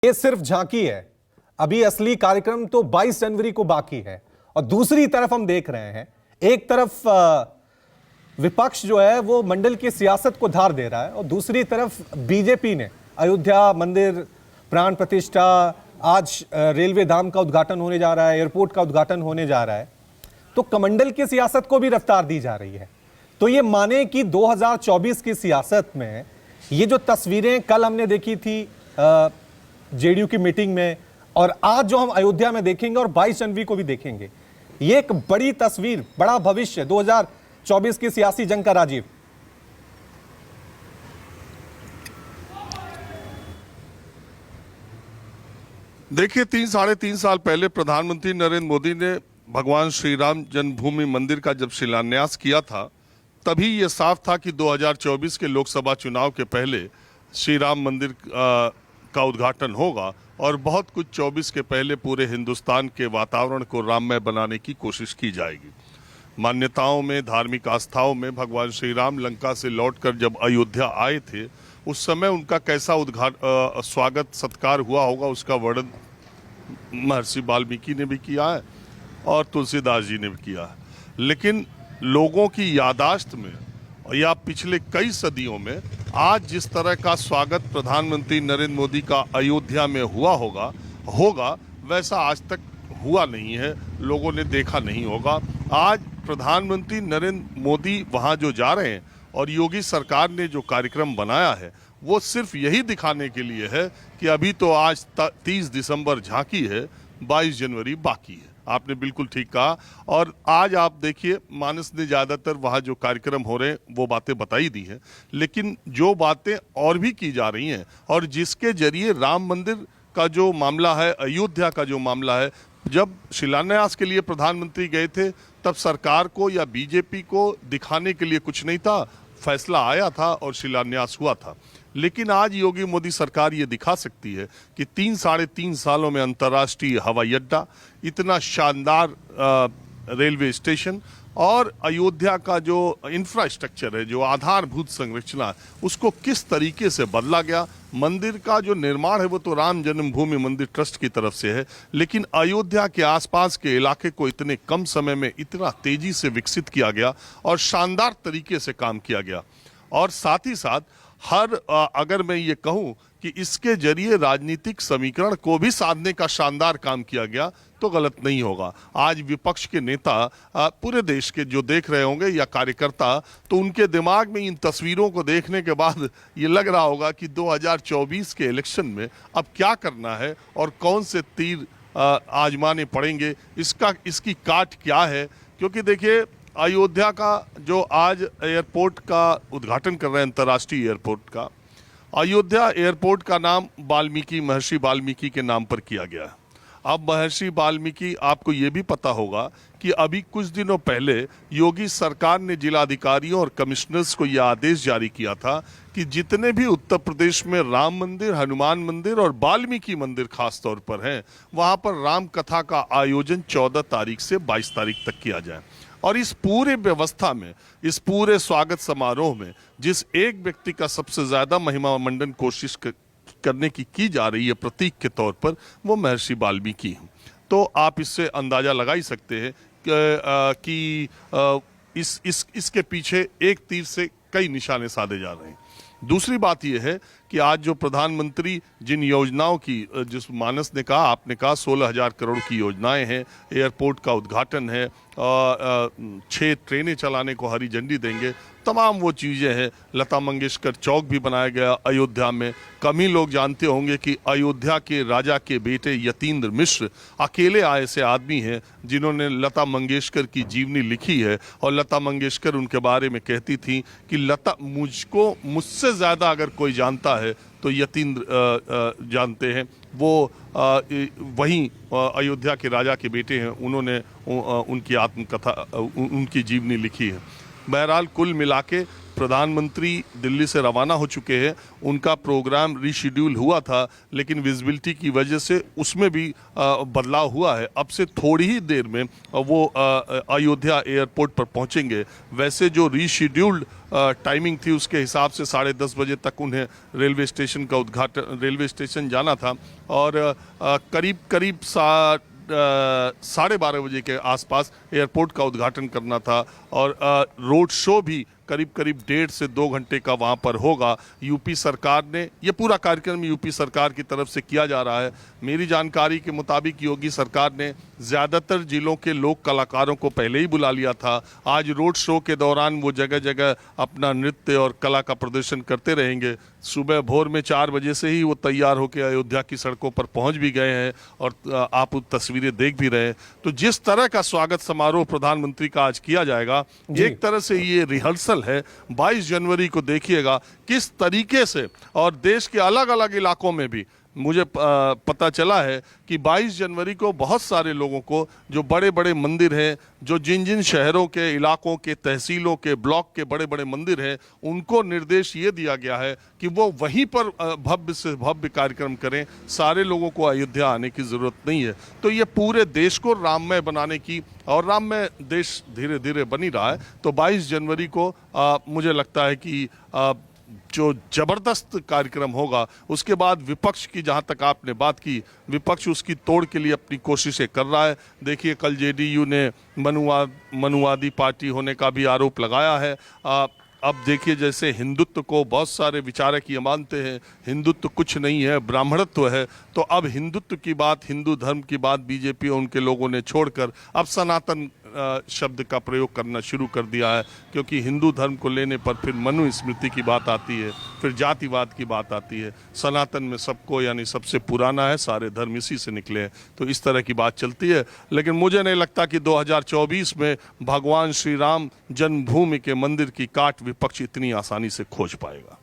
ये सिर्फ झांकी है। अभी असली कार्यक्रम तो 22 जनवरी को बाकी है। और दूसरी तरफ हम देख रहे हैं, एक तरफ विपक्ष जो है वो मंडल की सियासत को धार दे रहा है और दूसरी तरफ बीजेपी ने अयोध्या मंदिर प्राण प्रतिष्ठा, आज रेलवे धाम का उद्घाटन होने जा रहा है, एयरपोर्ट का उद्घाटन होने जा रहा है, तो कमंडल की सियासत को भी रफ्तार दी जा रही है। तो ये माने कि 2024 की सियासत में ये जो तस्वीरें कल हमने देखी थी जेडीयू की मीटिंग में और आज जो हम अयोध्या में देखेंगे और 22 जनवरी को भी देखेंगे, ये एक बड़ी तस्वीर, बड़ा भविष्य 2024 की सियासी जंग का। राजीव, देखिए, साढ़े तीन साल पहले प्रधानमंत्री नरेंद्र मोदी ने भगवान श्री राम जन्मभूमि मंदिर का जब शिलान्यास किया था, तभी यह साफ था कि 2024 के लोकसभा चुनाव के पहले श्री राम मंदिर का उद्घाटन होगा और बहुत कुछ 24 के पहले पूरे हिंदुस्तान के वातावरण को राममय बनाने की कोशिश की जाएगी। मान्यताओं में, धार्मिक आस्थाओं में भगवान श्री राम लंका से लौटकर जब अयोध्या आए थे, उस समय उनका कैसा स्वागत सत्कार हुआ होगा, उसका वर्णन महर्षि वाल्मीकि ने भी किया है और तुलसीदास जी ने भी किया है। लेकिन लोगों की यादाश्त में या पिछले कई सदियों में आज जिस तरह का स्वागत प्रधानमंत्री नरेंद्र मोदी का अयोध्या में हुआ होगा वैसा आज तक हुआ नहीं है, लोगों ने देखा नहीं होगा। आज प्रधानमंत्री नरेंद्र मोदी वहां जो जा रहे हैं और योगी सरकार ने जो कार्यक्रम बनाया है, वो सिर्फ यही दिखाने के लिए है कि अभी तो आज 30 दिसंबर झांकी है, 22 जनवरी बाकी है। आपने बिल्कुल ठीक कहा। और आज आप देखिए, मानस ने ज़्यादातर वहाँ जो कार्यक्रम हो रहे हैं वो बातें बताई दी हैं, लेकिन जो बातें और भी की जा रही हैं और जिसके जरिए राम मंदिर का जो मामला है, अयोध्या का जो मामला है, जब शिलान्यास के लिए प्रधानमंत्री गए थे तब सरकार को या बीजेपी को दिखाने के लिए कुछ नहीं था, फैसला आया था और शिलान्यास हुआ था। लेकिन आज योगी मोदी सरकार ये दिखा सकती है कि साढ़े तीन सालों में अंतर्राष्ट्रीय हवाई अड्डा, इतना शानदार रेलवे स्टेशन और अयोध्या का जो इंफ्रास्ट्रक्चर है, जो आधारभूत संरचना है, उसको किस तरीके से बदला गया। मंदिर का जो निर्माण है वो तो राम जन्मभूमि मंदिर ट्रस्ट की तरफ से है, लेकिन अयोध्या के आसपास के इलाके को इतने कम समय में इतना तेजी से विकसित किया गया और शानदार तरीके से काम किया गया। और साथ ही साथ अगर मैं ये कहूँ कि इसके जरिए राजनीतिक समीकरण को भी साधने का शानदार काम किया गया तो गलत नहीं होगा। आज विपक्ष के नेता पूरे देश के जो देख रहे होंगे या कार्यकर्ता, तो उनके दिमाग में इन तस्वीरों को देखने के बाद ये लग रहा होगा कि 2024 के इलेक्शन में अब क्या करना है और कौन से तीर आजमाने पड़ेंगे, इसकी काट क्या है। क्योंकि देखिए, अयोध्या का जो आज एयरपोर्ट का उद्घाटन कर रहे हैं, अंतर्राष्ट्रीय एयरपोर्ट का, अयोध्या एयरपोर्ट का नाम महर्षि वाल्मीकि के नाम पर किया गया है। अब महर्षि वाल्मीकि, आपको ये भी पता होगा कि अभी कुछ दिनों पहले योगी सरकार ने जिलाधिकारियों और कमिश्नर्स को यह आदेश जारी किया था कि जितने भी उत्तर प्रदेश में राम मंदिर, हनुमान मंदिर और वाल्मीकि मंदिर खास तौर पर हैं, वहाँ पर राम कथा का आयोजन 14 तारीख से 22 तारीख तक किया जाए। और इस पूरे व्यवस्था में, इस पूरे स्वागत समारोह में जिस एक व्यक्ति का सबसे ज्यादा महिमा मंडन कोशिश करने की जा रही है प्रतीक के तौर पर, वो महर्षि वाल्मीकि हैं। तो आप इससे अंदाजा लगा ही सकते हैं कि इसके पीछे एक तीर से कई निशाने साधे जा रहे हैं। दूसरी बात यह है कि आज जो प्रधानमंत्री जिन योजनाओं की, जिस मानस ने कहा, आपने कहा 16,000 करोड़ की योजनाएं हैं, एयरपोर्ट का उद्घाटन है, 6 ट्रेनें चलाने को हरी झंडी देंगे, तमाम वो चीज़ें हैं। लता मंगेशकर चौक भी बनाया गया अयोध्या में। कम ही लोग जानते होंगे कि अयोध्या के राजा के बेटे यतीन्द्र मिश्र अकेले ऐसे आदमी हैं जिन्होंने लता मंगेशकर की जीवनी लिखी है और लता मंगेशकर उनके बारे में कहती थी कि मुझसे ज़्यादा अगर कोई जानता है तो यतीन्द्र जानते हैं। वो वहीं अयोध्या के राजा के बेटे हैं, उन्होंने उनकी आत्मकथा, उनकी जीवनी लिखी है। बहरहाल कुल मिला के प्रधानमंत्री दिल्ली से रवाना हो चुके हैं। उनका प्रोग्राम रीशेड्यूल हुआ था, लेकिन विजिबिलिटी की वजह से उसमें भी बदलाव हुआ है। अब से थोड़ी ही देर में वो अयोध्या एयरपोर्ट पर पहुंचेंगे। वैसे जो रीशेड्यूल्ड टाइमिंग थी उसके हिसाब से 10:30 बजे तक उन्हें रेलवे स्टेशन जाना था और करीब 12:30 बजे के आसपास एयरपोर्ट का उद्घाटन करना था और रोड शो भी करीब 1.5 से 2 घंटे का वहां पर होगा। यूपी सरकार ने ये पूरा कार्यक्रम यूपी सरकार की तरफ से किया जा रहा है। मेरी जानकारी के मुताबिक योगी सरकार ने ज़्यादातर जिलों के लोक कलाकारों को पहले ही बुला लिया था। आज रोड शो के दौरान वो जगह जगह अपना नृत्य और कला का प्रदर्शन करते रहेंगे। सुबह भोर में 4 बजे से ही वो तैयार होकर अयोध्या की सड़कों पर पहुंच भी गए हैं और आप तस्वीरें देख भी रहे हैं। तो जिस तरह का स्वागत समारोह प्रधानमंत्री का आज किया जाएगा, एक तरह से ये रिहर्सल है। 22 जनवरी को देखिएगा किस तरीके से, और देश के अलग अलग इलाकों में भी मुझे पता चला है कि 22 जनवरी को बहुत सारे लोगों को, जो बड़े बड़े मंदिर हैं, जो जिन शहरों के, इलाकों के, तहसीलों के, ब्लॉक के बड़े बड़े मंदिर हैं, उनको निर्देश ये दिया गया है कि वो वहीं पर भव्य से भव्य कार्यक्रम करें। सारे लोगों को अयोध्या आने की ज़रूरत नहीं है। तो ये पूरे देश को राममय बनाने की, और राममय देश धीरे धीरे बन ही रहा है। तो 22 जनवरी को मुझे लगता है कि जो जबरदस्त कार्यक्रम होगा। उसके बाद विपक्ष की, जहां तक आपने बात की, विपक्ष उसकी तोड़ के लिए अपनी कोशिशें कर रहा है। देखिए कल जेडीयू ने मनुवादी पार्टी होने का भी आरोप लगाया है। अब देखिए जैसे हिंदुत्व को बहुत सारे विचारक ये मानते हैं हिंदुत्व कुछ नहीं है, ब्राह्मणत्व है। तो अब हिंदुत्व की बात, हिंदू धर्म की बात बीजेपी और उनके लोगों ने छोड़कर अब सनातन शब्द का प्रयोग करना शुरू कर दिया है, क्योंकि हिंदू धर्म को लेने पर फिर मनुस्मृति की बात आती है, फिर जातिवाद की बात आती है। सनातन में सबको, यानी सबसे पुराना है, सारे धर्म इसी से निकले हैं। तो इस तरह की बात चलती है। लेकिन मुझे नहीं लगता कि 2024 में भगवान श्री राम जन्मभूमि के मंदिर की काट विपक्ष इतनी आसानी से खोज पाएगा।